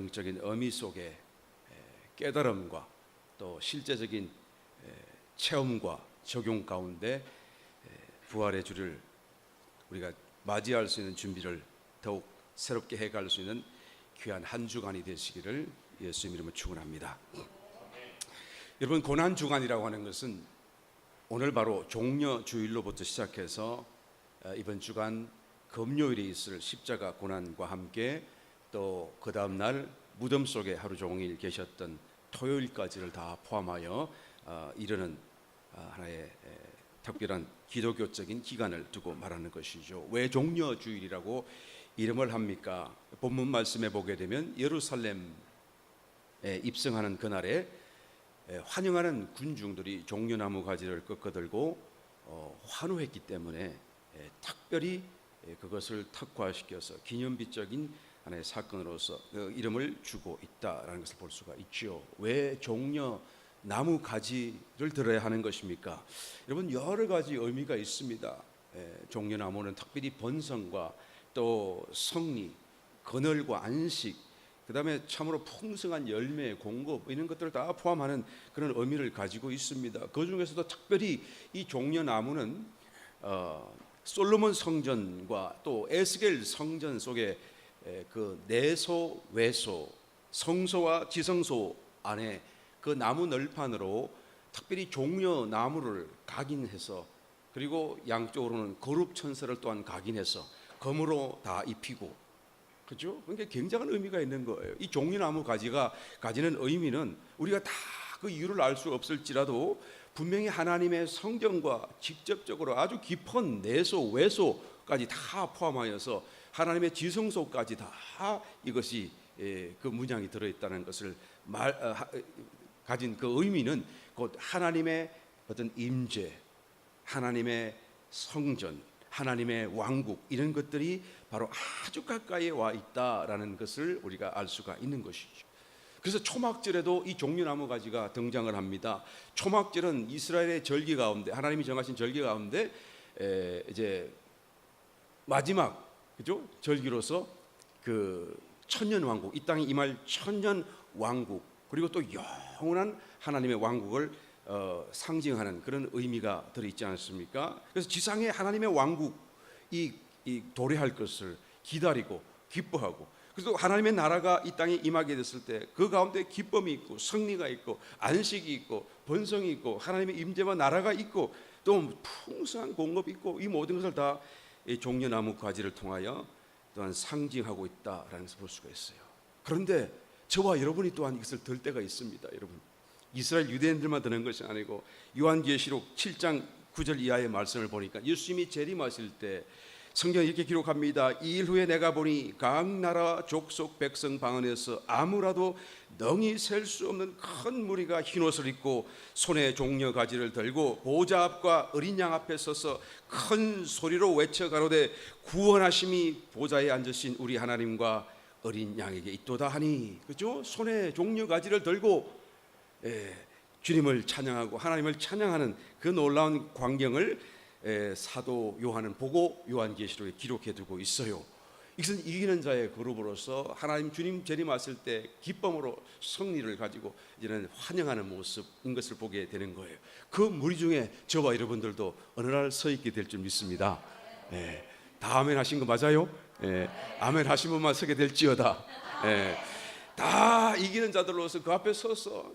영적인 의미 속에 깨달음과 또 실제적인 체험과 적용 가운데 부활의 주를 우리가 맞이할 수 있는 준비를 더욱 새롭게 해갈 수 있는 귀한 한 주간이 되시기를 예수님 이름으로 축원합니다. 여러분, 고난 주간이라고 하는 것은 오늘 바로 종려 주일로부터 시작해서 이번 주간 금요일에 있을 십자가 고난과 함께 또 그 다음 날 무덤 속에 하루 종일 계셨던 토요일까지를 다 포함하여 이르는 하나의 특별한 기독교적인 기간을 두고 말하는 것이죠. 왜 종려 주일이라고 이름을 합니까? 본문 말씀에 보게 되면 예루살렘에 입성하는 그날에 환영하는 군중들이 종려나무 가지를 꺾어들고 환호했기 때문에 특별히 그것을 특화시켜서 기념비적인 하나의 사건으로서 그 이름을 주고 있다라는 것을 볼 수가 있죠. 왜 종려나무 가지를 들어야 하는 것입니까? 여러분, 여러 가지 의미가 있습니다. 종려나무는 특별히 번성과 또 성리, 건을과 안식, 그 다음에 참으로 풍성한 열매, 공급 이런 것들을 다 포함하는 그런 의미를 가지고 있습니다. 그 중에서도 특별히 이 종려나무는 솔로몬 성전과 또 에스겔 성전 속에 그 내소, 외소, 성소와 지성소 안에 그 나무 널판으로 특별히 종려나무를 각인해서, 그리고 양쪽으로는 거룩 천사를 또한 각인해서 검으로 다 입히고, 그렇죠? 그러니까 굉장한 의미가 있는 거예요. 이 종려나무 가지가 가지는 의미는 우리가 다 그 이유를 알 수 없을지라도 분명히 하나님의 성경과 직접적으로 아주 깊은 내소, 외소까지 다 포함하여서 하나님의 지성소까지 다 이것이 그 문양이 들어있다는 것을 가진 그 의미는 곧 하나님의 어떤 임재, 하나님의 성전, 하나님의 왕국, 이런 것들이 바로 아주 가까이에 와 있다라는 것을 우리가 알 수가 있는 것이죠. 그래서 초막절에도 이 종려나무 가지가 등장을 합니다. 초막절은 이스라엘의 절기 가운데, 하나님이 정하신 절기 가운데 이제 마지막, 그죠? 절기로서 그 천년 왕국, 이 땅에 임할 천년 왕국, 그리고 또 영원한 하나님의 왕국을 상징하는 그런 의미가 들어있지 않습니까? 그래서 지상에 하나님의 왕국이 도래할 것을 기다리고 기뻐하고, 그래서 하나님의 나라가 이 땅에 임하게 됐을 때 그 가운데 기쁨이 있고 승리가 있고 안식이 있고 번성이 있고 하나님의 임재와 나라가 있고 또 풍성한 공급이 있고, 이 모든 것을 다 종려나무 가지를 통하여 또한 상징하고 있다라는 것을 볼 수가 있어요. 그런데 저와 여러분이 또한 이것을 들 때가 있습니다. 여러분, 이스라엘 유대인들만 드는 것이 아니고 요한계시록 7장 9절 이하의 말씀을 보니까 예수님이 재림하실 때 성경에 이렇게 기록합니다. 이 일 후에 내가 보니 각 나라 족속 백성 방언에서 아무라도 능히 셀 수 없는 큰 무리가 흰옷을 입고 손에 종려 가지를 들고 보좌 앞과 어린 양 앞에 서서 큰 소리로 외쳐 가로되 구원하심이 보좌에 앉으신 우리 하나님과 어린 양에게 있도다 하니, 그죠? 손에 종려 가지를 들고 주님을 찬양하고 하나님을 찬양하는 그 놀라운 광경을 사도 요한은 보고 요한계시록에 기록해 두고 있어요. 이것은 이기는 자의 그룹으로서 하나님 주님 재림하실 때 기쁨으로 승리를 가지고 이제는 환영하는 모습인 것을 보게 되는 거예요. 그 무리 중에 저와 여러분들도 어느 날 서 있게 될 줄 믿습니다. 다 아멘 하신 거 맞아요? 아멘 하신 분만 서게 될지어다. 다 이기는 자들로서 그 앞에 서서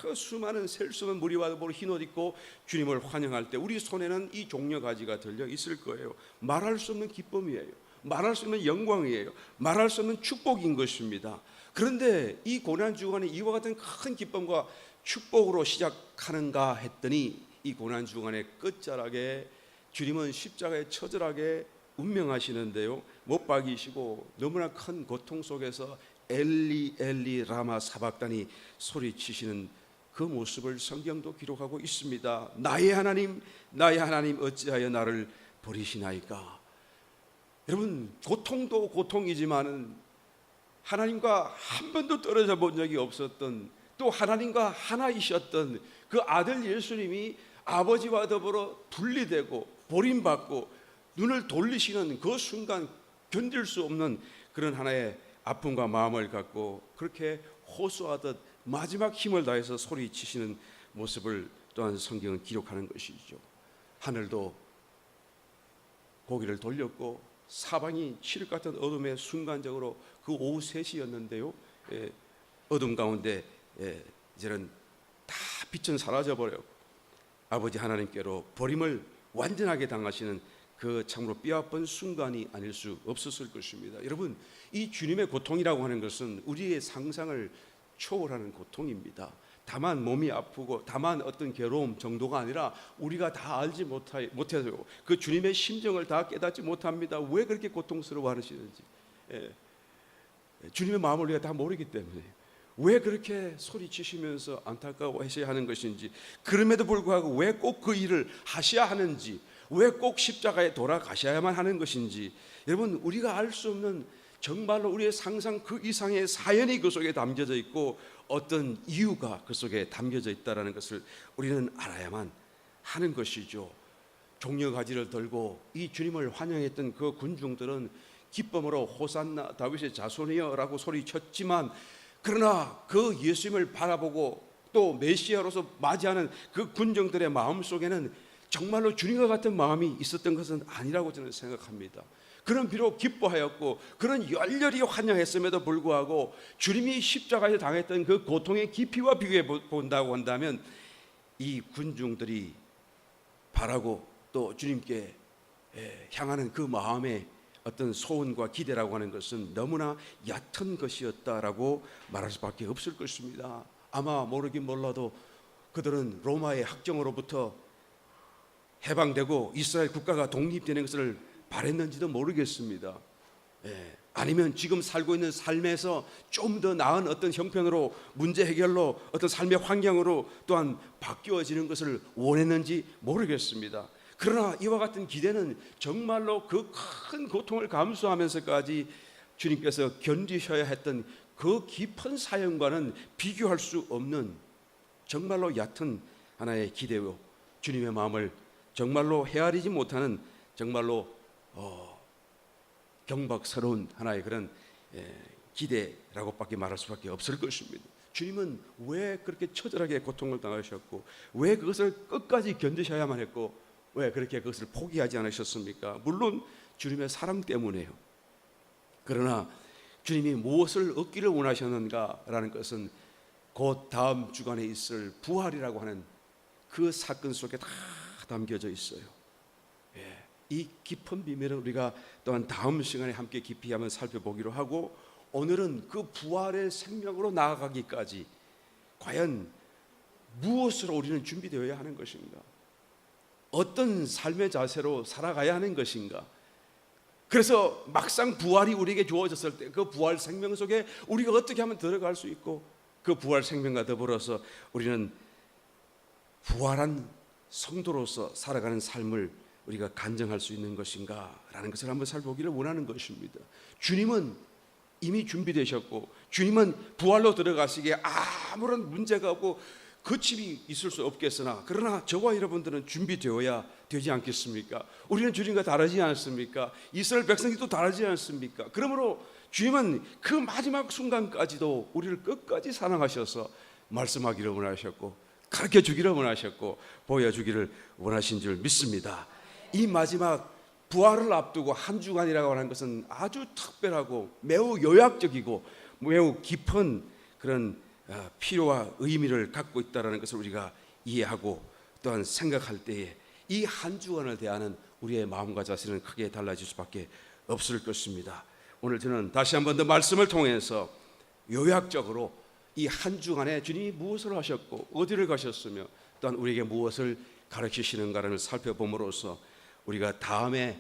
그 수많은 셀 수 없는 무리와 흰옷 입고 주님을 환영할 때 우리 손에는 이 종려 가지가 들려 있을 거예요. 말할 수 없는 기쁨이에요. 말할 수 없는 영광이에요. 말할 수 없는 축복인 것입니다. 그런데 이 고난 주간에 이와 같은 큰 기쁨과 축복으로 시작하는가 했더니 이 고난 주간의 끝자락에 주님은 십자가에 처절하게 운명하시는데요, 못 박이시고 너무나 큰 고통 속에서 엘리 엘리 라마 사박다니 소리치시는 그 모습을 성경도 기록하고 있습니다. 나의 하나님 어찌하여 나를 버리시나이까. 여러분, 고통도 고통이지만은 하나님과 한 번도 떨어져 본 적이 없었던, 또 하나님과 하나이셨던 그 아들 예수님이 아버지와 더불어 분리되고 버림받고 눈을 돌리시는 그 순간 견딜 수 없는 그런 하나의 아픔과 마음을 갖고 그렇게 호소하듯 마지막 힘을 다해서 소리치시는 모습을 또한 성경은 기록하는 것이죠. 하늘도 고개를 돌렸고 사방이 칠흑 같은 어둠에 순간적으로 그 오후 3시였는데요, 어둠 가운데 이제는 다 빛은 사라져버려 아버지 하나님께로 버림을 완전하게 당하시는 그 참으로 뼈아픈 순간이 아닐 수 없었을 것입니다. 여러분, 이 주님의 고통이라고 하는 것은 우리의 상상을 초월하는 고통입니다. 다만 몸이 아프고 다만 어떤 괴로움 정도가 아니라 우리가 다 알지 못해서 그 주님의 심정을 다 깨닫지 못합니다. 왜 그렇게 고통스러워하시는지, 주님의 마음을 우리가 다 모르기 때문에 왜 그렇게 소리치시면서 안타까워하셔야 하는 것인지, 그럼에도 불구하고 왜 꼭 그 일을 하셔야 하는지, 왜 꼭 십자가에 돌아가셔야만 하는 것인지, 여러분, 우리가 알 수 없는 정말로 우리의 상상 그 이상의 사연이 그 속에 담겨져 있고 어떤 이유가 그 속에 담겨져 있다는 것을 우리는 알아야만 하는 것이죠. 종려가지를 들고 이 주님을 환영했던 그 군중들은 기쁨으로 호산나 다윗의 자손이여 라고 소리쳤지만, 그러나 그 예수님을 바라보고 또 메시아로서 맞이하는 그 군중들의 마음속에는 정말로 주님과 같은 마음이 있었던 것은 아니라고 저는 생각합니다. 그는 비록 기뻐하였고 그는 열렬히 환영했음에도 불구하고 주님이 십자가에 당했던 그 고통의 깊이와 비교해 본다고 한다면 이 군중들이 바라고 또 주님께 향하는 그 마음의 어떤 소원과 기대라고 하는 것은 너무나 얕은 것이었다라고 말할 수밖에 없을 것입니다. 아마 모르긴 몰라도 그들은 로마의 학정으로부터 해방되고 이스라엘 국가가 독립되는 것을 바랬는지도 모르겠습니다. 아니면 지금 살고 있는 삶에서 좀 더 나은 어떤 형편으로, 문제 해결로, 어떤 삶의 환경으로 또한 바뀌어지는 것을 원했는지 모르겠습니다. 그러나 이와 같은 기대는 정말로 그 큰 고통을 감수하면서까지 주님께서 견디셔야 했던 그 깊은 사연과는 비교할 수 없는 정말로 얕은 하나의 기대요, 주님의 마음을 정말로 헤아리지 못하는 정말로 경박스러운 하나의 그런 기대라고밖에 말할 수밖에 없을 것입니다. 주님은 왜 그렇게 처절하게 고통을 당하셨고 왜 그것을 끝까지 견디셔야만 했고 왜 그렇게 그것을 포기하지 않으셨습니까? 물론 주님의 사랑 때문에요. 그러나 주님이 무엇을 얻기를 원하셨는가라는 것은 곧 다음 주간에 있을 부활이라고 하는 그 사건 속에 다 담겨져 있어요. 이 깊은 비밀을 우리가 또한 다음 시간에 함께 깊이 한번 살펴보기로 하고, 오늘은 그 부활의 생명으로 나아가기까지 과연 무엇으로 우리는 준비되어야 하는 것인가? 어떤 삶의 자세로 살아가야 하는 것인가? 그래서 막상 부활이 우리에게 주어졌을 때 그 부활 생명 속에 우리가 어떻게 하면 들어갈 수 있고, 그 부활 생명과 더불어서 우리는 부활한 성도로서 살아가는 삶을 우리가 간증할 수 있는 것인가라는 것을 한번 살펴보기를 원하는 것입니다. 주님은 이미 준비되셨고 주님은 부활로 들어가시기에 아무런 문제가 없고 거침이 있을 수 없겠으나, 그러나 저와 여러분들은 준비되어야 되지 않겠습니까? 우리는 주님과 다르지 않습니까? 이스라엘 백성들도 다르지 않습니까? 그러므로 주님은 그 마지막 순간까지도 우리를 끝까지 사랑하셔서 말씀하기를 원하셨고 가르쳐 주기를 원하셨고 보여주기를 원하신 줄 믿습니다. 이 마지막 부활을 앞두고 한 주간이라고 하는 것은 아주 특별하고 매우 요약적이고 매우 깊은 그런 필요와 의미를 갖고 있다는 것을 우리가 이해하고 또한 생각할 때에 이 한 주간을 대하는 우리의 마음과 자세는 크게 달라질 수밖에 없을 것입니다. 오늘 저는 다시 한 번 더 말씀을 통해서 요약적으로 이 한 주간에 주님이 무엇을 하셨고 어디를 가셨으며 또한 우리에게 무엇을 가르치시는가를 살펴봄으로써 우리가 다음에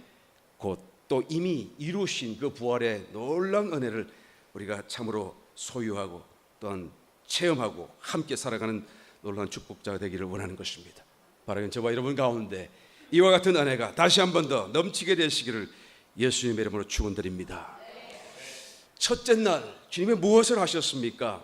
곧 또 이미 이루신 그 부활의 놀라운 은혜를 우리가 참으로 소유하고 또한 체험하고 함께 살아가는 놀라운 축복자가 되기를 원하는 것입니다. 바라는 저와 여러분 가운데 이와 같은 은혜가 다시 한 번 더 넘치게 되시기를 예수님의 이름으로 축원드립니다. 첫째 날 주님이 무엇을 하셨습니까?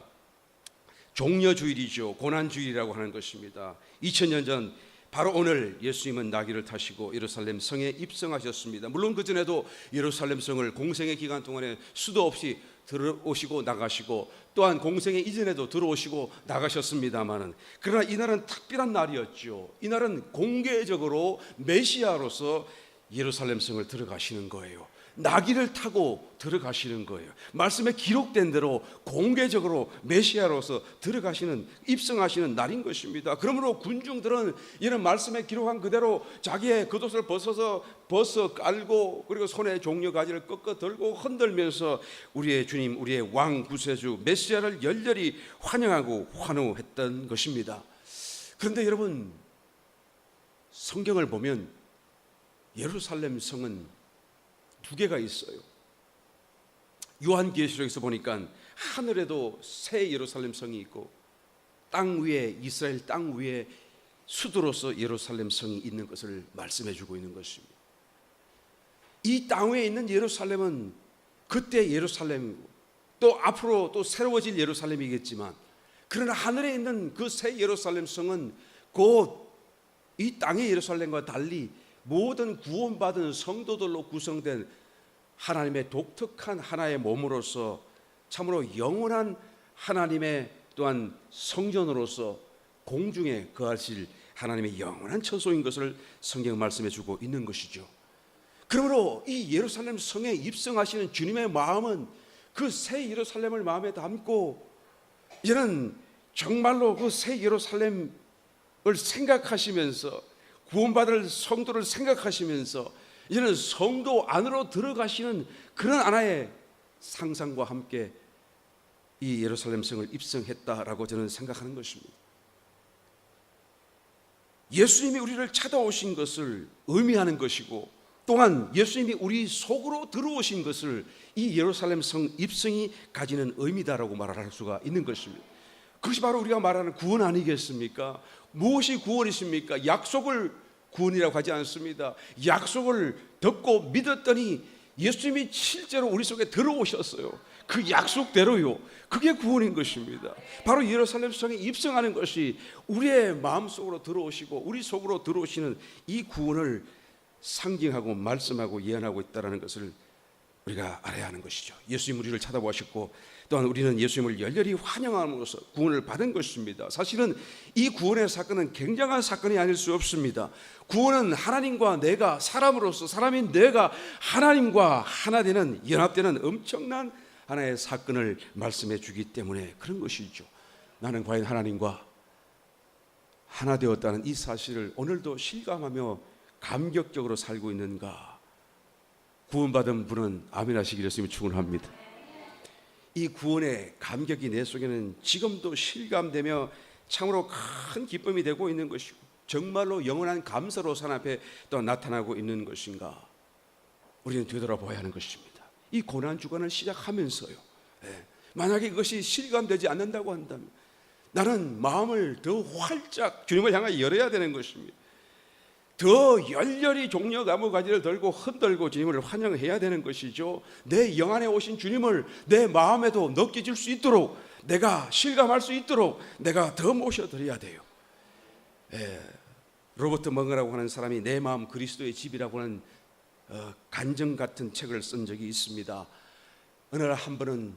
종려주일이죠. 고난주일이라고 하는 것입니다. 2000년 전 바로 오늘 예수님은 나귀를 타시고 예루살렘 성에 입성하셨습니다. 물론 그전에도 예루살렘 성을 공생의 기간 동안에 수도 없이 들어오시고 나가시고 또한 공생의 이전에도 들어오시고 나가셨습니다마는, 그러나 이날은 특별한 날이었죠. 이날은 공개적으로 메시아로서 예루살렘 성을 들어가시는 거예요. 나귀를 타고 들어가시는 거예요. 말씀에 기록된 대로 공개적으로 메시아로서 들어가시는, 입성하시는 날인 것입니다. 그러므로 군중들은 이런 말씀에 기록한 그대로 자기의 겉옷을 벗어 깔고, 그리고 손에 종려가지를 꺾어 들고 흔들면서 우리의 주님, 우리의 왕 구세주 메시아를 열렬히 환영하고 환호했던 것입니다. 그런데 여러분, 성경을 보면 예루살렘 성은 두 개가 있어요. 요한계시록에서 보니까 하늘에도 새 예루살렘 성이 있고 땅 위에, 이스라엘 땅 위에 수도로서 예루살렘 성이 있는 것을 말씀해 주고 있는 것입니다. 이 땅 위에 있는 예루살렘은 그때 예루살렘이고 또 앞으로 또 새로워질 예루살렘이겠지만, 그러나 하늘에 있는 그 새 예루살렘 성은 곧 이 땅의 예루살렘과 달리 모든 구원받은 성도들로 구성된 하나님의 독특한 하나의 몸으로서 참으로 영원한 하나님의 또한 성전으로서 공중에 거하실 하나님의 영원한 처소인 것을 성경 말씀해 주고 있는 것이죠. 그러므로 이 예루살렘 성에 입성하시는 주님의 마음은 그 새 예루살렘을 마음에 담고 이제는 정말로 그 새 예루살렘을 생각하시면서 구원받을 성도를 생각하시면서 이제는 성도 안으로 들어가시는 그런 하나의 상상과 함께 이 예루살렘 성을 입성했다라고 저는 생각하는 것입니다. 예수님이 우리를 찾아오신 것을 의미하는 것이고, 또한 예수님이 우리 속으로 들어오신 것을 이 예루살렘 성 입성이 가지는 의미다라고 말할 수가 있는 것입니다. 그것이 바로 우리가 말하는 구원 아니겠습니까? 무엇이 구원이십니까? 약속을 구원이라고 하지 않습니다. 약속을 듣고 믿었더니 예수님이 실제로 우리 속에 들어오셨어요. 그 약속대로요. 그게 구원인 것입니다. 바로 예루살렘 성에 입성하는 것이 우리의 마음속으로 들어오시고 우리 속으로 들어오시는 이 구원을 상징하고 말씀하고 예언하고 있다는 것을 우리가 알아야 하는 것이죠. 예수님 우리를 찾아보셨고 또한 우리는 예수님을 열렬히 환영함으로써 구원을 받은 것입니다. 사실은 이 구원의 사건은 굉장한 사건이 아닐 수 없습니다. 구원은 하나님과 내가, 사람으로서 사람인 내가 하나님과 하나 되는, 연합되는 엄청난 하나의 사건을 말씀해 주기 때문에 그런 것이죠. 나는 과연 하나님과 하나 되었다는 이 사실을 오늘도 실감하며 감격적으로 살고 있는가? 구원받은 분은 아멘 하시기를 예수님이 축원합니다. 이 구원의 감격이 내 속에는 지금도 실감되며 참으로 큰 기쁨이 되고 있는 것이고, 정말로 영원한 감사로 산 앞에 또 나타나고 있는 것인가? 우리는 되돌아봐야 하는 것입니다. 이 고난 주간을 시작하면서요, 만약에 이것이 실감되지 않는다고 한다면 나는 마음을 더 활짝 주님을 향하여 열어야 되는 것입니다. 더 열렬히 종려 나무가지를 들고 흔들고 주님을 환영해야 되는 것이죠. 내 영 안에 오신 주님을 내 마음에도 느껴질 수 있도록, 내가 실감할 수 있도록 내가 더 모셔드려야 돼요. 로버트 멍어라고 하는 사람이 내 마음 그리스도의 집이라고 하는 간증 같은 책을 쓴 적이 있습니다. 어느 날 한 번은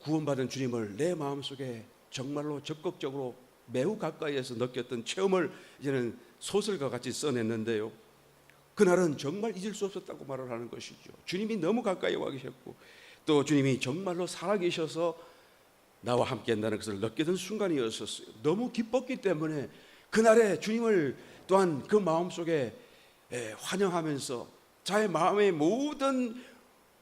구원받은 주님을 내 마음속에 정말로 적극적으로 매우 가까이에서 느꼈던 체험을 이제는 소설과 같이 써냈는데요, 그날은 정말 잊을 수 없었다고 말을 하는 것이죠. 주님이 너무 가까이 와 계셨고 또 주님이 정말로 살아계셔서 나와 함께 한다는 것을 느끼던 순간이었었어요. 너무 기뻤기 때문에 그날에 주님을 또한 그 마음속에 환영하면서 자의 마음의 모든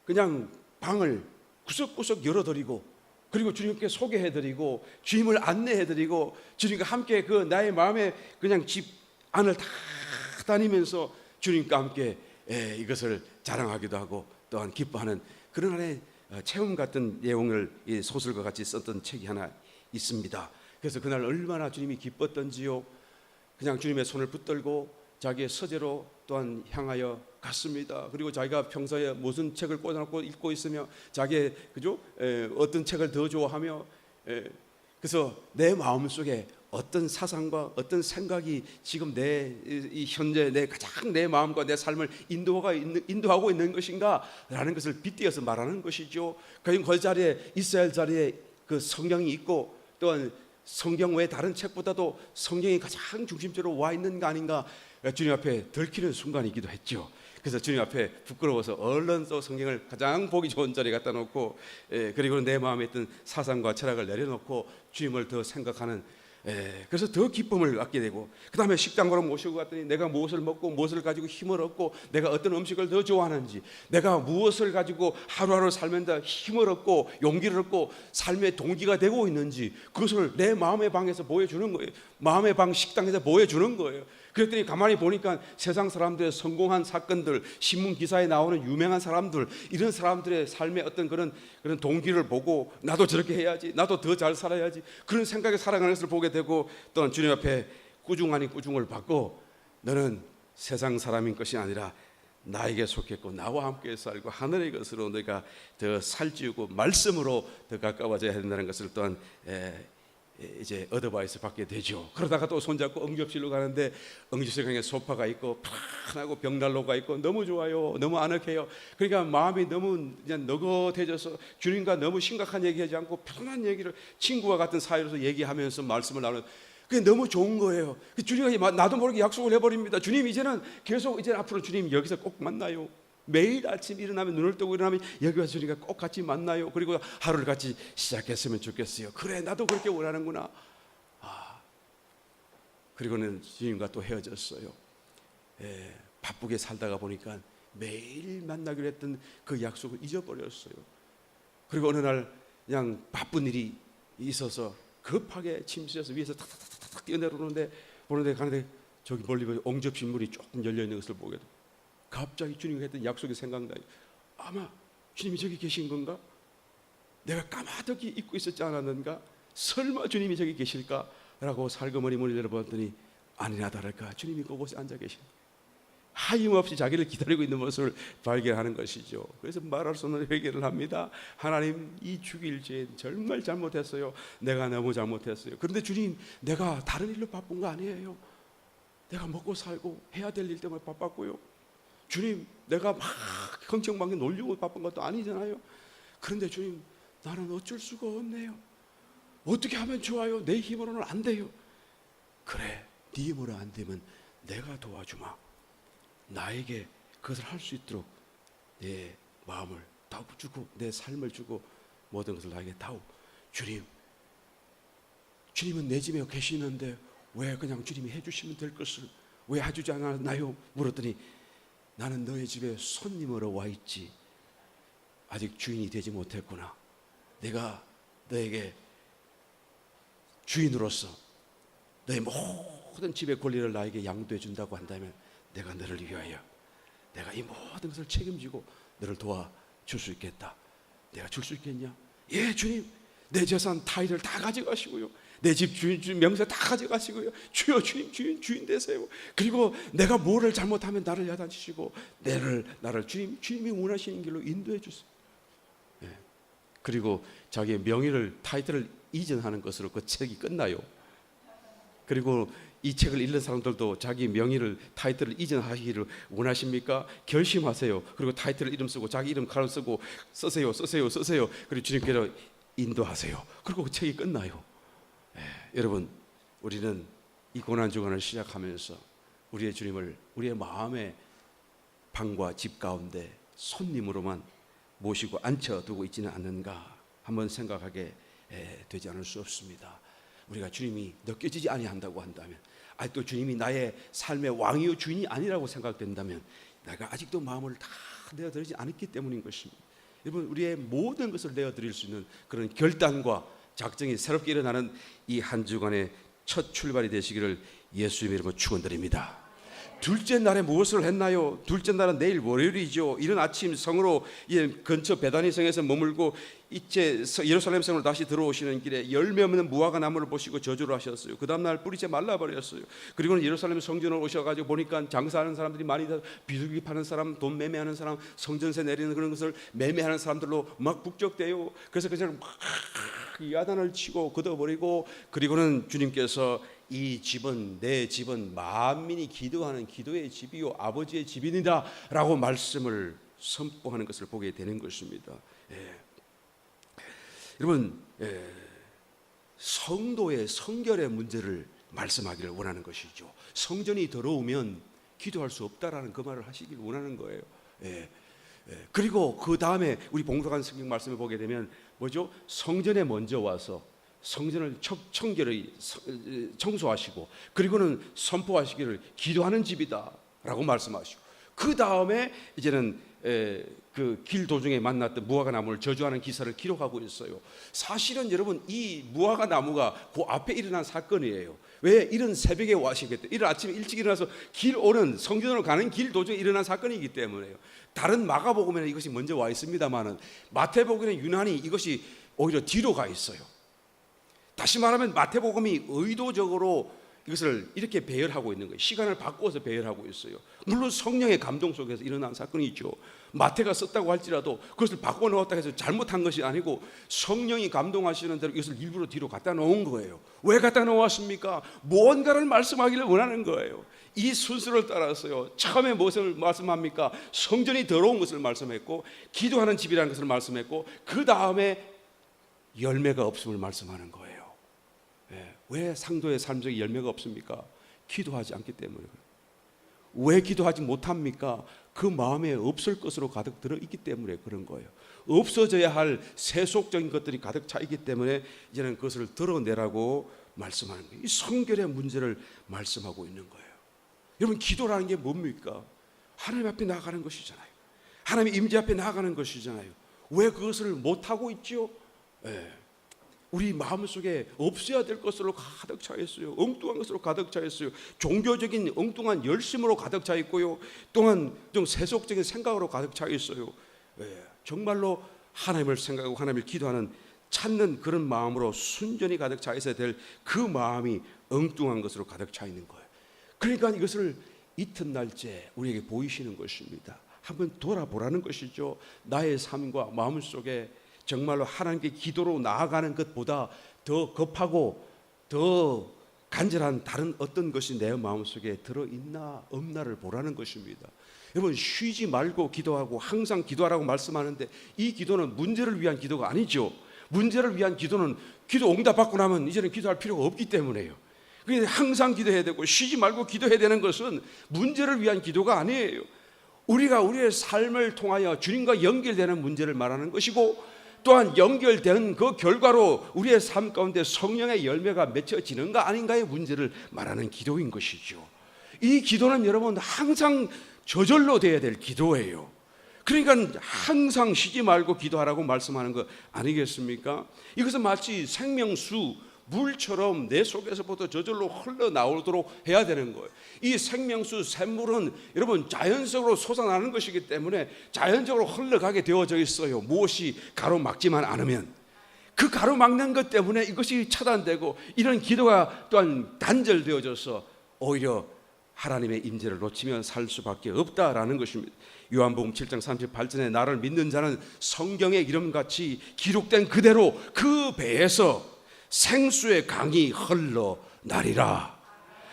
그냥 방을 구석구석 열어드리고, 그리고 주님께 소개해드리고 주님을 안내해드리고 주님과 함께 그 나의 마음의 그냥 집 안을 다 다니면서 주님과 함께 이것을 자랑하기도 하고 또한 기뻐하는 그런 하나의 체험 같은 내용을 이 소설과 같이 썼던 책이 하나 있습니다. 그래서 그날 얼마나 주님이 기뻤던지요, 그냥 주님의 손을 붙들고 자기의 서재로 또한 향하여 갔습니다. 그리고 자기가 평소에 무슨 책을 꽂아놓고 읽고 있으며 자기의 어떤 책을 더 좋아하며, 그래서 내 마음속에 어떤 사상과 어떤 생각이 지금 이 현재 가장 내 마음과 내 삶을 인도하고 있는 것인가라는 것을 빗대어서 말하는 것이죠. 과연 그 자리에 이스라엘 자리에 그 성경이 있고 또한 성경 외 다른 책보다도 성경이 가장 중심적으로 와 있는가 아닌가 주님 앞에 들키는 순간이기도 했죠. 그래서 주님 앞에 부끄러워서 얼른 또 성경을 가장 보기 좋은 자리에 갖다 놓고 그리고 내 마음에 있던 사상과 철학을 내려놓고 주님을 더 생각하는 그래서 더 기쁨을 갖게 되고 그 다음에 식당으로 모시고 갔더니 내가 무엇을 먹고 무엇을 가지고 힘을 얻고 내가 어떤 음식을 더 좋아하는지 내가 무엇을 가지고 하루하루 살면서 힘을 얻고 용기를 얻고 삶의 동기가 되고 있는지 그것을 내 마음의 방에서 보여주는 거예요. 마음의 방 식당에서 보여주는 거예요. 그랬더니 가만히 보니까 세상 사람들의 성공한 사건들, 신문 기사에 나오는 유명한 사람들, 이런 사람들의 삶의 어떤 그런 동기를 보고 나도 저렇게 해야지, 나도 더 잘 살아야지 그런 생각에 살아가는 것을 보게 되고 또한 주님 앞에 꾸중 아닌 꾸중을 받고 너는 세상 사람인 것이 아니라 나에게 속했고 나와 함께 살고 하늘의 것으로 너가 더 살찌우고 말씀으로 더 가까워져야 된다는 것을 또한 이제 어드바이스 받게 되죠. 그러다가 또 손잡고 응접실로 가는데 응접실에 소파가 있고 편하고 벽난로가 있고 너무 좋아요. 너무 아늑해요. 그러니까 마음이 너무 그냥 너긋해져서 주님과 너무 심각한 얘기하지 않고 편한 얘기를 친구와 같은 사이로서 얘기하면서 말씀을 나누는 그게 너무 좋은 거예요. 주님이 나도 모르게 약속을 해버립니다. 주님 이제는 계속 이제 앞으로 주님 여기서 꼭 만나요. 매일 아침 일어나면 눈을 뜨고 일어나면 여기 와서 주님과 꼭 같이 만나요. 그리고 하루를 같이 시작했으면 좋겠어요. 그래 나도 그렇게 원하는구나. 그리고는 주님과 또 헤어졌어요. 바쁘게 살다가 보니까 매일 만나기로 했던 그 약속을 잊어버렸어요. 그리고 어느 날 그냥 바쁜 일이 있어서 급하게 침실에서 위에서 탁탁탁탁 뛰어내려오는데 가는데 저기 멀리 옹접실 문이 조금 열려있는 것을 보게 돼. 갑자기 주님이 했던 약속이 생각나요. 아마 주님이 저기 계신 건가? 내가 까마득히 잊고 있었지 않았는가? 설마 주님이 저기 계실까? 라고 살그머니 문을 열어봤더니 아니나 다를까 주님이 그곳에 앉아 계신 하임없이 자기를 기다리고 있는 모습을 발견하는 것이죠. 그래서 말할 수 없는 회개를 합니다. 하나님 이 죽일 죄 정말 잘못했어요. 내가 너무 잘못했어요. 그런데 주님 내가 다른 일로 바쁜 거 아니에요. 내가 먹고 살고 해야 될 일 때문에 바빴고요. 주님 내가 막 흥청망청 놀려고 바쁜 것도 아니잖아요. 그런데 주님 나는 어쩔 수가 없네요. 어떻게 하면 좋아요? 내 힘으로는 안 돼요. 그래 네 힘으로 안 되면 내가 도와주마. 나에게 그것을 할 수 있도록 내 마음을 다 주고 내 삶을 주고 모든 것을 나에게 다오. 주님은 내 집에 계시는데 왜 그냥 주님이 해주시면 될 것을 왜 해주지 않았나요? 물었더니 나는 너의 집에 손님으로 와 있지 아직 주인이 되지 못했구나. 내가 너에게 주인으로서 너의 모든 집의 권리를 나에게 양도해 준다고 한다면 내가 너를 위하여 내가 이 모든 것을 책임지고 너를 도와줄 수 있겠다. 내가 줄 수 있겠냐? 예 주님 내 재산 타일을 다 가져가시고요. 내 집 주인 명세 다 가져가시고요. 주여 주인 되세요. 그리고 내가 뭐를 잘못하면 나를 야단치시고 나를 주님이 원하시는 길로 인도해 주세요. 예. 그리고 자기의 명의를 타이틀을 이전하는 것으로 그 책이 끝나요. 그리고 이 책을 읽는 사람들도 자기 명의를 타이틀을 이전하기를 원하십니까? 결심하세요. 그리고 타이틀을 이름 쓰고 자기 이름 가로 쓰고 쓰세요. 그리고 주님께로 인도하세요. 그리고 그 책이 끝나요. 여러분 우리는 이 고난주간을 시작하면서 우리의 주님을 우리의 마음의 방과 집 가운데 손님으로만 모시고 앉혀두고 있지는 않는가 한번 생각하게 되지 않을 수 없습니다. 우리가 주님이 느껴지지 아니한다고 한다면 아직도 주님이 나의 삶의 왕이요 주인이 아니라고 생각된다면 내가 아직도 마음을 다 내어드리지 않았기 때문인 것입니다. 여러분 우리의 모든 것을 내어드릴 수 있는 그런 결단과 작정이 새롭게 일어나는 이 한 주간의 첫 출발이 되시기를 예수님의 이름으로 축원드립니다. 둘째 날에 무엇을 했나요? 둘째 날은 내일 월요일이죠. 이른 아침 성으로 근처 베다니 성에서 머물고 이제 예루살렘 성으로 다시 들어오시는 길에 열매 없는 무화과 나무를 보시고 저주를 하셨어요. 그 다음 날 뿌리째 말라버렸어요. 그리고는 예루살렘 성전을 오셔가지고 보니까 장사하는 사람들이 많이 비둘기 파는 사람, 돈 매매하는 사람, 성전세 내리는 그런 것을 매매하는 사람들로 막 북적대요. 그래서 그냥 막 야단을 치고 걷어버리고, 그리고는 주님께서 이 집은, 내 집은 만민이 기도하는 기도의 집이요 아버지의 집이니라 라고 말씀을 선포하는 것을 보게 되는 것입니다. 여러분, 성도의 성결의 문제를 말씀하기를 원하는 것이죠. 성전이 더러우면 기도할 수 없다라는 그 말을 하시길 원하는 거예요. 그리고 그 다음에 우리 봉독한 성경 말씀을 보게 되면 뭐죠? 성전에 먼저 와서 성전을 청결히 청소하시고, 그리고는 선포하시기를 기도하는 집이다라고 말씀하시고, 그 다음에 이제는 그 길 도중에 만났던 무화과 나무를 저주하는 기사를 기록하고 있어요. 사실은 여러분, 이 무화과 나무가 그 앞에 일어난 사건이에요. 왜? 이른 새벽에 와시겠다. 이른 아침에 일찍 일어나서 길 오는 성전으로 가는 길 도중에 일어난 사건이기 때문에요. 다른 마가복음에는 이것이 먼저 와 있습니다만은 마태복음에는 유난히 이것이 오히려 뒤로 가 있어요. 다시 말하면 마태복음이 의도적으로 이것을 이렇게 배열하고 있는 거예요. 시간을 바꿔서 배열하고 있어요. 물론 성령의 감동 속에서 일어난 사건이죠. 마태가 썼다고 할지라도 그것을 바꿔 놓았다 해서 잘못한 것이 아니고 성령이 감동하시는 대로 이것을 일부러 뒤로 갖다 놓은 거예요. 왜 갖다 놓았습니까? 무언가를 말씀하기를 원하는 거예요. 이 순서를 따라서요. 처음에 무엇을 말씀합니까? 성전이 더러운 것을 말씀했고, 기도하는 집이라는 것을 말씀했고, 그 다음에 열매가 없음을 말씀하는 거예요. 왜 상도의 삶 속에 열매가 없습니까? 기도하지 않기 때문에. 왜 기도하지 못합니까? 그 마음에 없을 것으로 가득 들어있기 때문에 그런 거예요. 없어져야 할 세속적인 것들이 가득 차 있기 때문에 이제는 그것을 드러내라고 말씀하는 거예요. 이 성결의 문제를 말씀하고 있는 거예요. 여러분, 기도라는 게 뭡니까? 하나님 앞에 나아가는 것이잖아요. 하나님의 임재 앞에 나아가는 것이잖아요. 왜 그것을 못하고 있죠? 우리 마음속에 없어야 될 것으로 가득 차 있어요. 엉뚱한 것으로 가득 차 있어요. 종교적인 엉뚱한 열심으로 가득 차 있고요. 또한 좀 세속적인 생각으로 가득 차 있어요. 정말로 하나님을 생각하고 하나님을 기도하는, 찾는 그런 마음으로 순전히 가득 차 있어야 될 그 마음이 엉뚱한 것으로 가득 차 있는 거예요. 그러니까 이것을 이튿날째 우리에게 보이시는 것입니다. 한번 돌아보라는 것이죠. 나의 삶과 마음 속에 정말로 하나님께 기도로 나아가는 것보다 더 급하고 더 간절한 다른 어떤 것이 내 마음속에 들어있나 없나를 보라는 것입니다. 여러분, 쉬지 말고 기도하고 항상 기도하라고 말씀하는데, 이 기도는 문제를 위한 기도가 아니죠. 문제를 위한 기도는 기도 응답받고 나면 이제는 기도할 필요가 없기 때문에요. 그래서 항상 기도해야 되고 쉬지 말고 기도해야 되는 것은 문제를 위한 기도가 아니에요. 우리가 우리의 삶을 통하여 주님과 연결되는 문제를 말하는 것이고, 또한 연결된 그 결과로 우리의 삶 가운데 성령의 열매가 맺혀지는가 아닌가의 문제를 말하는 기도인 것이죠. 이 기도는 여러분 항상 저절로 돼야 될 기도예요. 그러니까 항상 쉬지 말고 기도하라고 말씀하는 거 아니겠습니까? 이것은 마치 생명수, 물처럼 내 속에서부터 저절로 흘러나오도록 해야 되는 거예요. 이 생명수, 샘물은 여러분 자연적으로 솟아나는 것이기 때문에 자연적으로 흘러가게 되어져 있어요. 무엇이 가로막지만 않으면. 그 가로막는 것 때문에 이것이 차단되고, 이런 기도가 또한 단절되어져서 오히려 하나님의 임재를 놓치면 살 수밖에 없다라는 것입니다. 요한복음 7장 38절에 나를 믿는 자는 성경의 이름같이 기록된 그대로 그 배에서 생수의 강이 흘러나리라.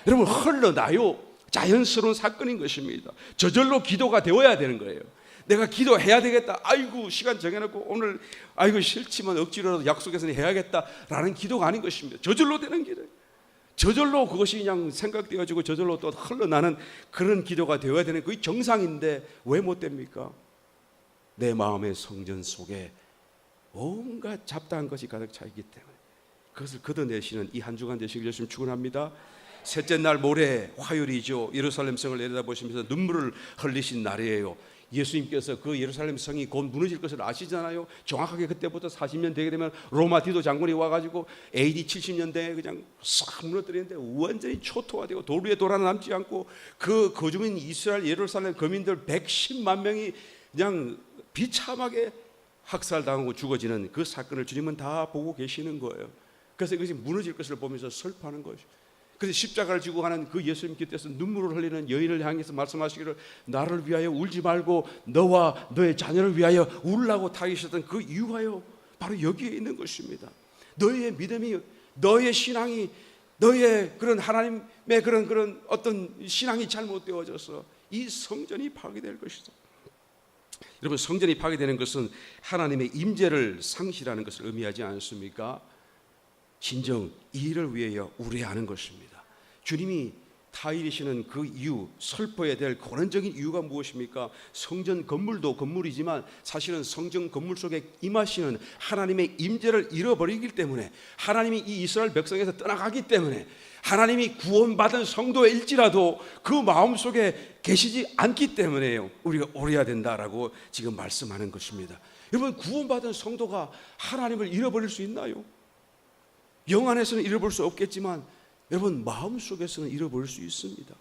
여러분, 흘러나요. 자연스러운 사건인 것입니다. 저절로 기도가 되어야 되는 거예요. 내가 기도해야 되겠다. 아이고 시간 정해놓고 오늘 아이고 싫지만 억지로라도 약속해서는 해야겠다라는 기도가 아닌 것입니다. 저절로 되는 기도예요. 저절로 그것이 그냥 생각되어지고 저절로 또 흘러나는 그런 기도가 되어야 되는 그게 정상인데 왜 못 됩니까? 내 마음의 성전 속에 온갖 잡다한 것이 가득 차 있기 때문에 그것을 걷어내시는 이 한 주간 되시길 열심히 축원합니다. 셋째 날 모레 화요일이죠. 예루살렘 성을 내려다보시면서 눈물을 흘리신 날이에요. 예수님께서 그 예루살렘 성이 곧 무너질 것을 아시잖아요. 정확하게 그때부터 40년 되게 되면 로마 디도 장군이 와가지고 AD 70년대에 그냥 싹 무너뜨리는데 완전히 초토화되고 돌 위에 돌아남지 않고 그 거주민 이스라엘 예루살렘 거민들 110만 명이 그냥 비참하게 학살당하고 죽어지는 그 사건을 주님은 다 보고 계시는 거예요. 그래서 이것이 무너질 것을 보면서 슬퍼하는 것이죠. 그래서 십자가를 지고 가는 그 예수님 곁에서 눈물을 흘리는 여인을 향해서 말씀하시기를 나를 위하여 울지 말고 너와 너의 자녀를 위하여 울라고 타이셨던 그 이유가요 바로 여기에 있는 것입니다. 너의 믿음이, 너의 신앙이, 너의 그런 하나님의 그런 어떤 신앙이 잘못되어져서 이 성전이 파괴될 것이다. 여러분, 성전이 파괴되는 것은 하나님의 임재를 상실하는 것을 의미하지 않습니까? 진정 이 일을 위하여 우려하는 것입니다. 주님이 타이르시는 그 이유, 슬퍼야 될 근원적인 이유가 무엇입니까? 성전 건물도 건물이지만 사실은 성전 건물 속에 임하시는 하나님의 임재를 잃어버리기 때문에, 하나님이 이 이스라엘 백성에서 떠나가기 때문에, 하나님이 구원받은 성도일지라도 그 마음속에 계시지 않기 때문에요 우리가 오래야 된다라고 지금 말씀하는 것입니다. 여러분, 구원받은 성도가 하나님을 잃어버릴 수 있나요? 영 안에서는 잃어버릴 수 없겠지만 여러분, 마음속에서는 잃어버릴 수 있습니다.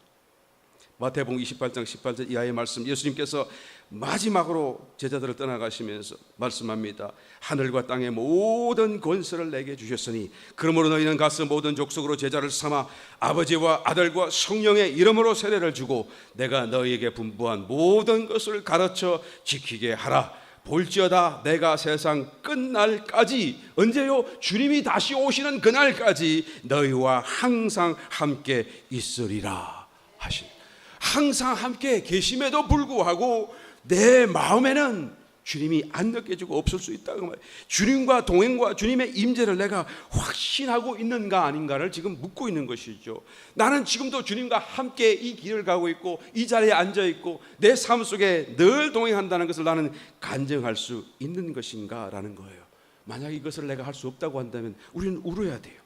마태복음 28장 18절 이하의 말씀, 예수님께서 마지막으로 제자들을 떠나가시면서 말씀합니다. 하늘과 땅의 모든 권세를 내게 주셨으니 그러므로 너희는 가서 모든 족속으로 제자를 삼아 아버지와 아들과 성령의 이름으로 세례를 주고 내가 너희에게 분부한 모든 것을 가르쳐 지키게 하라. 볼지어다 내가 세상 끝날까지, 언제요? 주님이 다시 오시는 그날까지 너희와 항상 함께 있으리라 하십니다. 항상 함께 계심에도 불구하고 내 마음에는 주님이 안 느껴지고 없을 수 있다고 말해요. 주님과 동행과 주님의 임재를 내가 확신하고 있는가 아닌가를 지금 묻고 있는 것이죠. 나는 지금도 주님과 함께 이 길을 가고 있고 이 자리에 앉아 있고 내 삶 속에 늘 동행한다는 것을 나는 간증할 수 있는 것인가 라는 거예요. 만약 이것을 내가 할 수 없다고 한다면 우리는 울어야 돼요.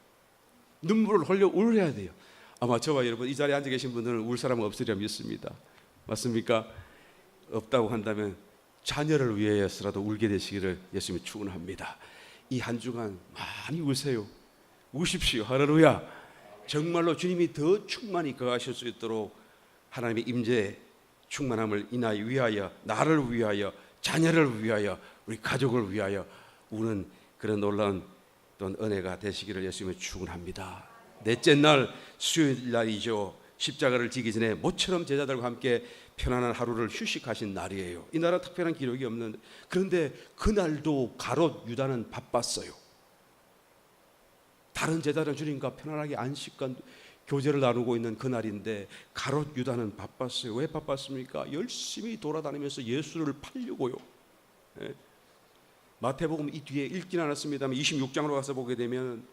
눈물을 흘려 울어야 돼요. 아마 저와 여러분 이 자리에 앉아 계신 분들은 울 사람은 없으리라 믿습니다. 맞습니까? 없다고 한다면 자녀를 위해서라도 울게 되시기를 예수님이 축원합니다. 이 한 주간 많이 우세요. 우십시오. 할렐루야. 정말로 주님이 더 충만히 거하실 수 있도록 하나님의 임재 충만함을 인하여 위하여, 나를 위하여, 자녀를 위하여, 우리 가족을 위하여 우는 그런 놀라운 또 은혜가 되시기를 예수님이 축원합니다. 넷째 날 수요일 날이죠. 십자가를 지기 전에 모처럼 제자들과 함께 편안한 하루를 휴식하신 날이에요. 이 날은 특별한 기록이 없는, 그런데 그날도 가롯 유다는 바빴어요. 다른 제자들은 주님과 편안하게 안식과 교제를 나누고 있는 그날인데 가롯 유다는 바빴어요. 왜 바빴습니까? 열심히 돌아다니면서 예수를 팔려고요. 예. 마태복음 이 뒤에 읽진 않았습니다만 26장으로 가서 보게 되면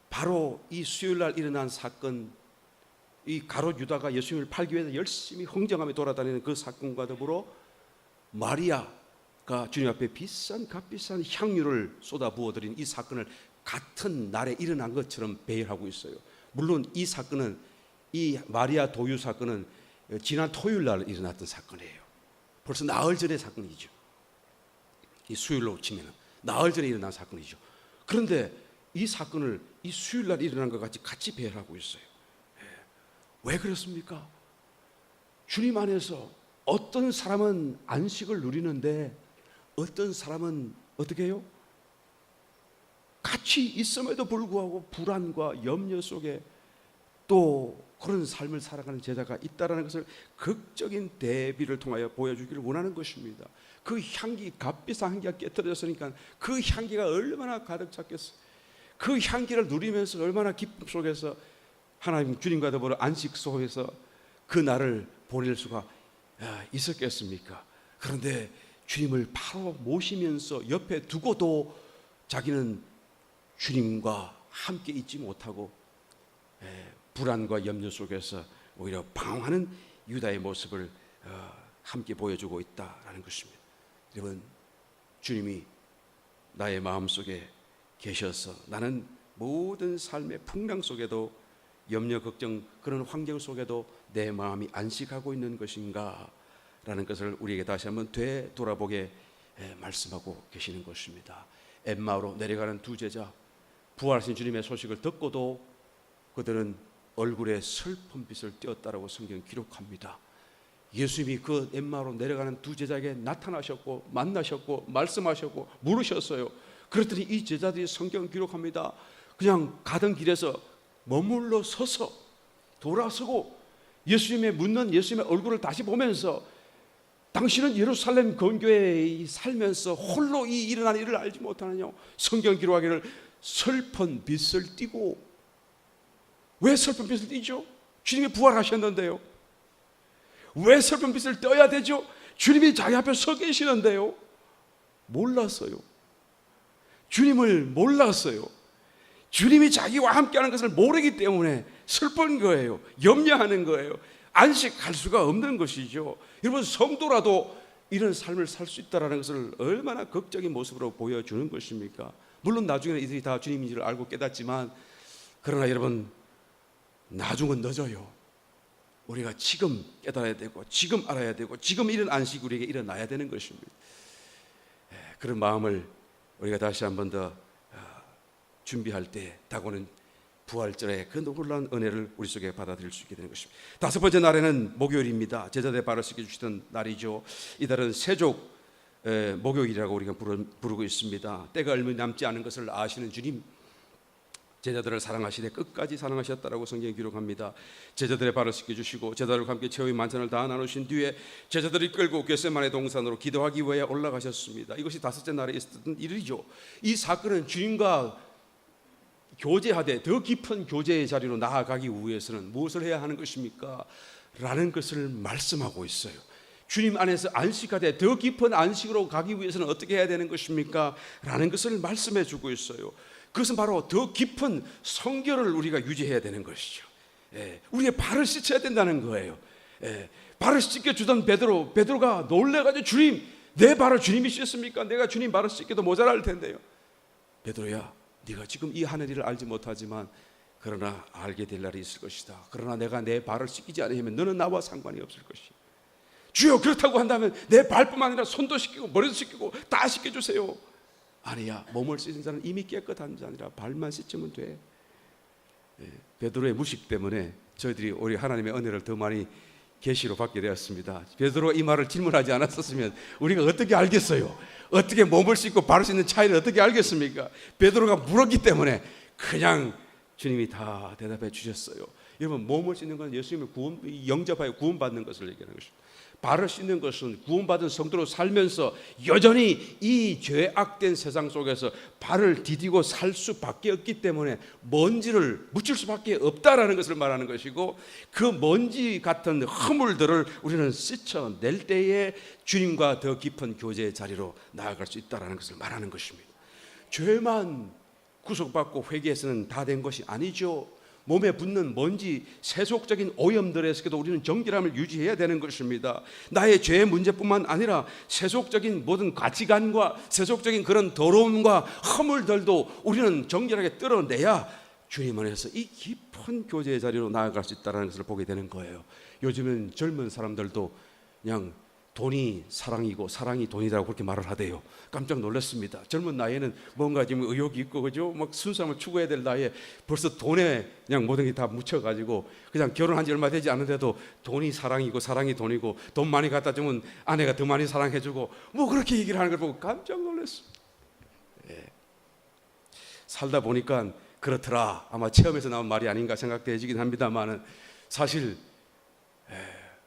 바로 이 수요일 날 일어난 사건, 이 가롯 유다가 예수님을 팔기 위해서 열심히 흥정하며 돌아다니는 그 사건과 더불어 마리아가 주님 앞에 값비싼 향유를 쏟아 부어드린 이 사건을 같은 날에 일어난 것처럼 배열하고 있어요. 물론 이 사건은, 이 마리아 도유 사건은 지난 토요일 날 일어났던 사건이에요. 벌써 나흘 전의 사건이죠. 이 수요일로 치면 나흘 전에 일어난 사건이죠. 그런데 이 사건을 이 수요일 날 일어난 것 같이 배열하고 있어요. 왜 그렇습니까? 주님 안에서 어떤 사람은 안식을 누리는데 어떤 사람은 어떻게 해요? 같이 있음에도 불구하고 불안과 염려 속에 또 그런 삶을 살아가는 제자가 있다는 것을 극적인 대비를 통하여 보여주기를 원하는 것입니다. 그 향기, 값비싼 향기가 깨트려졌으니까 그 향기가 얼마나 가득 찼겠어요. 그 향기를 누리면서 얼마나 기쁨 속에서 하나님 주님과 더불어 안식 속에서 그 날을 보낼 수가 있었겠습니까? 그런데 주님을 바로 모시면서 옆에 두고도 자기는 주님과 함께 있지 못하고 불안과 염려 속에서 오히려 방황하는 유다의 모습을 함께 보여주고 있다라는 것입니다. 여러분, 주님이 나의 마음속에 계셔서 나는 모든 삶의 풍랑 속에도 염려, 걱정, 그런 환경 속에도 내 마음이 안식하고 있는 것인가 있다라는 것을 우리에게 다시 한번 되돌아보게 말씀하고 계시는 것입니다. 엠마오로 내려가는 두 제자, 부활하신 주님의 소식을 듣고도 그들은 얼굴에 슬픈 빛을 띄었다라고 성경 기록합니다. 예수님이 그 엠마오로 내려가는 두 제자에게 나타나셨고 만나셨고 말씀하셨고 물으셨어요. 그랬더니 이 제자들이 성경 기록합니다. 그냥 가던 길에서 머물러 서서 돌아서고 예수님의 묻는 예수님의 얼굴을 다시 보면서 당신은 예루살렘 건교회에 살면서 홀로 이 일어난 일을 알지 못하느냐. 성경 기록하기를 슬픈 빛을 띠고. 왜 슬픈 빛을 띠죠? 주님이 부활하셨는데요. 왜 슬픈 빛을 떼어야 되죠? 주님이 자기 앞에 서 계시는데요. 몰랐어요. 주님을 몰랐어요. 주님이 자기와 함께하는 것을 모르기 때문에 슬픈 거예요. 염려하는 거예요. 안식할 수가 없는 것이죠. 여러분, 성도라도 이런 삶을 살 수 있다는 것을 얼마나 극적인 모습으로 보여주는 것입니까? 물론 나중에는 이들이 다 주님인지를 알고 깨닫지만, 그러나 여러분, 나중은 늦어요. 우리가 지금 깨달아야 되고 지금 알아야 되고 지금 이런 안식이 우리에게 일어나야 되는 것입니다. 그런 마음을 우리가 다시 한 번 더 준비할 때 다가오는 부활절의 그 놀라운 은혜를 우리 속에 받아들일 수 있게 되는 것입니다. 다섯 번째 날에는 목요일입니다. 제자들의 발을 씻겨주시던 날이죠. 이달은 세족 목요일이라고 우리가 부르고 있습니다. 때가 얼마 남지 않은 것을 아시는 주님, 제자들을 사랑하시되 끝까지 사랑하셨다라고 성경이 기록합니다. 제자들의 발을 씻겨주시고 제자들과 함께 최후의 만찬을 다 나누신 뒤에 제자들이 끌고 겟세마네 동산으로 기도하기 위해 올라가셨습니다. 이것이 다섯째 날에 있었던 일이죠. 이 사건은 주님과 교제하되 더 깊은 교제의 자리로 나아가기 위해서는 무엇을 해야 하는 것입니까? 라는 것을 말씀하고 있어요. 주님 안에서 안식하되 더 깊은 안식으로 가기 위해서는 어떻게 해야 되는 것입니까? 라는 것을 말씀해 주고 있어요. 그것은 바로 더 깊은 성결을 우리가 유지해야 되는 것이죠. 우리의 발을 씻어야 된다는 거예요. 발을 씻겨주던 베드로가 놀래가지고 주님, 내 발을 주님이 씻습니까? 내가 주님 발을 씻겨도 모자랄 텐데요. 베드로야, 네가 지금 이 하늘을 알지 못하지만 그러나 알게 될 날이 있을 것이다. 그러나 내가 내 발을 씻기지 않으면 너는 나와 상관이 없을 것이다. 주여, 그렇다고 한다면 내 발뿐만 아니라 손도 씻기고 머리도 씻기고 다 씻겨주세요. 아니야, 몸을 씻은 자는 이미 깨끗한 자니라. 발만 씻으면 돼. 베드로의 무식 때문에 저희들이 우리 하나님의 은혜를 더 많이 계시로 받게 되었습니다. 베드로가 이 말을 질문하지 않았었으면 우리가 어떻게 알겠어요? 어떻게 몸을 씻고 발을 씻는 차이를 어떻게 알겠습니까? 베드로가 물었기 때문에 그냥 주님이 다 대답해 주셨어요. 여러분, 몸을 씻는 건 예수님을 영접하여 구원받는 것을 얘기하는 것입니다. 발을 씻는 것은 구원받은 성도로 살면서 여전히 이 죄악된 세상 속에서 발을 디디고 살 수밖에 없기 때문에 먼지를 묻힐 수밖에 없다라는 것을 말하는 것이고, 그 먼지 같은 허물들을 우리는 씻어낼 때에 주님과 더 깊은 교제의 자리로 나아갈 수 있다라는 것을 말하는 것입니다. 죄만 구속받고 회개해서는 다 된 것이 아니죠. 몸에 붙는 먼지, 세속적인 오염들에서도 우리는 정결함을 유지해야 되는 것입니다. 나의 죄의 문제뿐만 아니라 세속적인 모든 가치관과 세속적인 그런 더러움과 허물들도 우리는 정결하게 뜯어내야 주님 안에서 이 깊은 교제의 자리로 나아갈 수 있다는 것을 보게 되는 거예요. 요즘은 젊은 사람들도 그냥 돈이 사랑이고 사랑이 돈이라고 그렇게 말을 하대요. 깜짝 놀랐습니다. 젊은 나이에는 뭔가 지금 의욕이 있고, 그죠? 막 순수함을 추구해야 될 나이에 벌써 돈에 그냥 모든 게 다 묻혀가지고 그냥 결혼한 지 얼마 되지 않은데도 돈이 사랑이고 사랑이 돈이고 돈 많이 갖다 주면 아내가 더 많이 사랑해주고 뭐 그렇게 얘기를 하는 걸 보고 깜짝 놀랐습니다. 살다 보니까 그렇더라. 아마 체험에서 나온 말이 아닌가 생각되어지긴 합니다만은 사실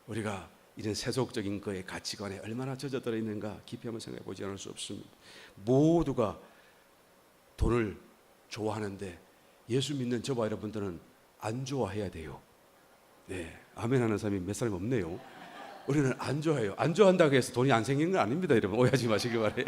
우리가 이런 세속적인 거의 가치관에 얼마나 젖어들어 있는가 깊이 한번 생각해 보지 않을 수 없습니다. 모두가 돈을 좋아하는데 예수 믿는 저와 여러분들은 안 좋아해야 돼요. 네, 아멘 하는 사람이 몇 사람 없네요. 우리는 안 좋아해요. 안 좋아한다고 해서 돈이 안 생기는 건 아닙니다. 여러분, 오해하지 마시기 바라요.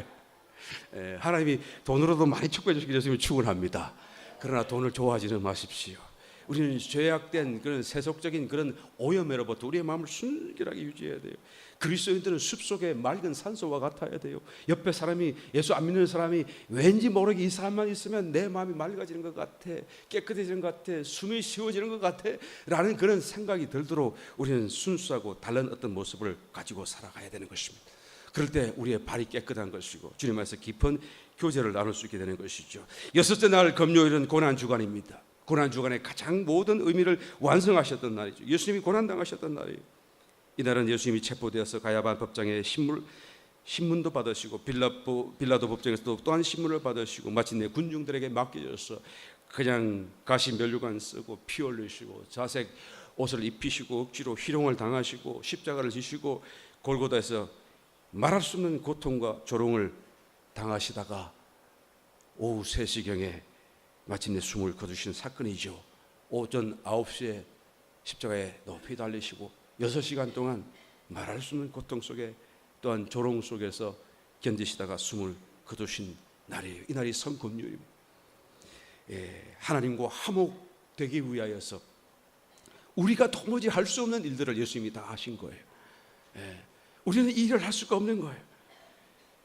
하나님이 돈으로도 많이 축복해 주시기 위해서 축원합니다. 그러나 돈을 좋아하지는 마십시오. 우리는 죄악된 그런 세속적인 그런 오염으로부터 우리의 마음을 순결하게 유지해야 돼요. 그리스도인들은 숲속의 맑은 산소와 같아야 돼요. 옆에 사람이, 예수 안 믿는 사람이 왠지 모르게 이 사람만 있으면 내 마음이 맑아지는 것 같아, 깨끗해지는 것 같아, 숨이 쉬워지는 것 같아 라는 그런 생각이 들도록 우리는 순수하고 다른 어떤 모습을 가지고 살아가야 되는 것입니다. 그럴 때 우리의 발이 깨끗한 것이고 주님 안에서 깊은 교제를 나눌 수 있게 되는 것이죠. 여섯째 날 금요일은 고난주간입니다. 고난주간의 가장 모든 의미를 완성하셨던 날이죠. 예수님이 고난당하셨던 날이에요. 이날은 예수님이 체포되어서 가야반 법정에 신문도 받으시고 빌라도 법정에서도 또한 신문을 받으시고 마침내 군중들에게 맡겨져서 그냥 가시 면류관 쓰고 피 흘리시고 자색 옷을 입히시고 억지로 희롱을 당하시고 십자가를 지시고 골고다에서 말할 수 없는 고통과 조롱을 당하시다가 오후 3시경에 마침내 숨을 거두신 사건이죠. 오전 9시에 십자가에 높이 달리시고 6시간 동안 말할 수 없는 고통 속에 또한 조롱 속에서 견디시다가 숨을 거두신 날이에요. 이 날이 성금요일입니다. 하나님과 화목되기 위하여서 우리가 도무지 할 수 없는 일들을 예수님이 다 하신 거예요. 우리는 이 일을 할 수가 없는 거예요.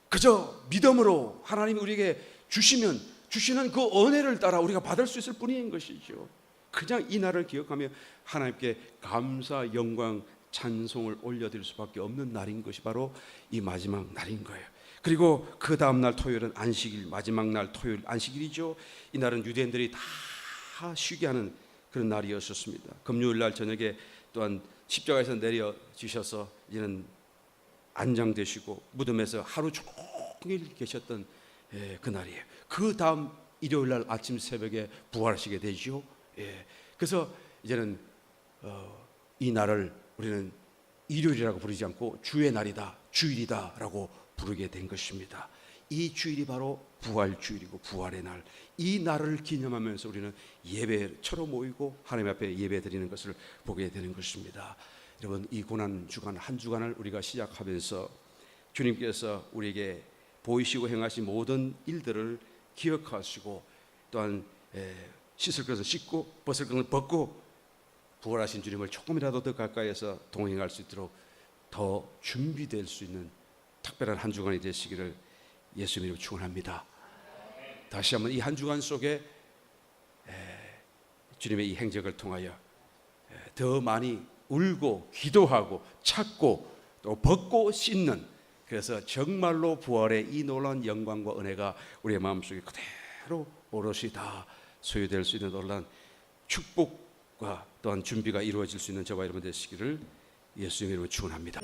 그저 믿음으로 하나님이 우리에게 주시는 그 은혜를 따라 우리가 받을 수 있을 뿐인 것이죠. 그냥 이 날을 기억하며 하나님께 감사, 영광, 찬송을 올려드릴 수밖에 없는 날인 것이 바로 이 마지막 날인 거예요. 그리고 그 다음 날 토요일은 안식일, 마지막 날 토요일 안식일이죠. 이 날은 유대인들이 다 쉬게 하는 그런 날이었습니다. 금요일 날 저녁에 또한 십자가에서 내려지셔서 이제는 안장되시고 무덤에서 하루 종일 계셨던 그 날이에요. 그 다음 일요일 날 아침 새벽에 부활하시게 되죠. 그래서 이제는 이 날을 우리는 일요일이라고 부르지 않고 주의 날이다, 주일이다라고 부르게 된 것입니다. 이 주일이 바로 부활주일이고 부활의 날, 이 날을 기념하면서 우리는 예배처럼 모이고 하나님 앞에 예배 드리는 것을 보게 되는 것입니다. 여러분, 이 고난주간 한 주간을 우리가 시작하면서 주님께서 우리에게 보이시고 행하신 모든 일들을 기억하시고 또한 씻을 것은 씻고 벗을 것은 벗고 부활하신 주님을 조금이라도 더 가까이에서 동행할 수 있도록 더 준비될 수 있는 특별한 한 주간이 되시기를 예수님으로 축원합니다. 다시 한번 이 한 주간 속에 주님의 이 행적을 통하여 더 많이 울고 기도하고 찾고 또 벗고 씻는, 그래서 정말로 부활의 이 놀라운 영광과 은혜가 우리의 마음속에 그대로 오롯이 다 소유될 수 있는 놀라운 축복과 또한 준비가 이루어질 수 있는 저와 여러분 되시기를 예수님의 이름으로 축원합니다.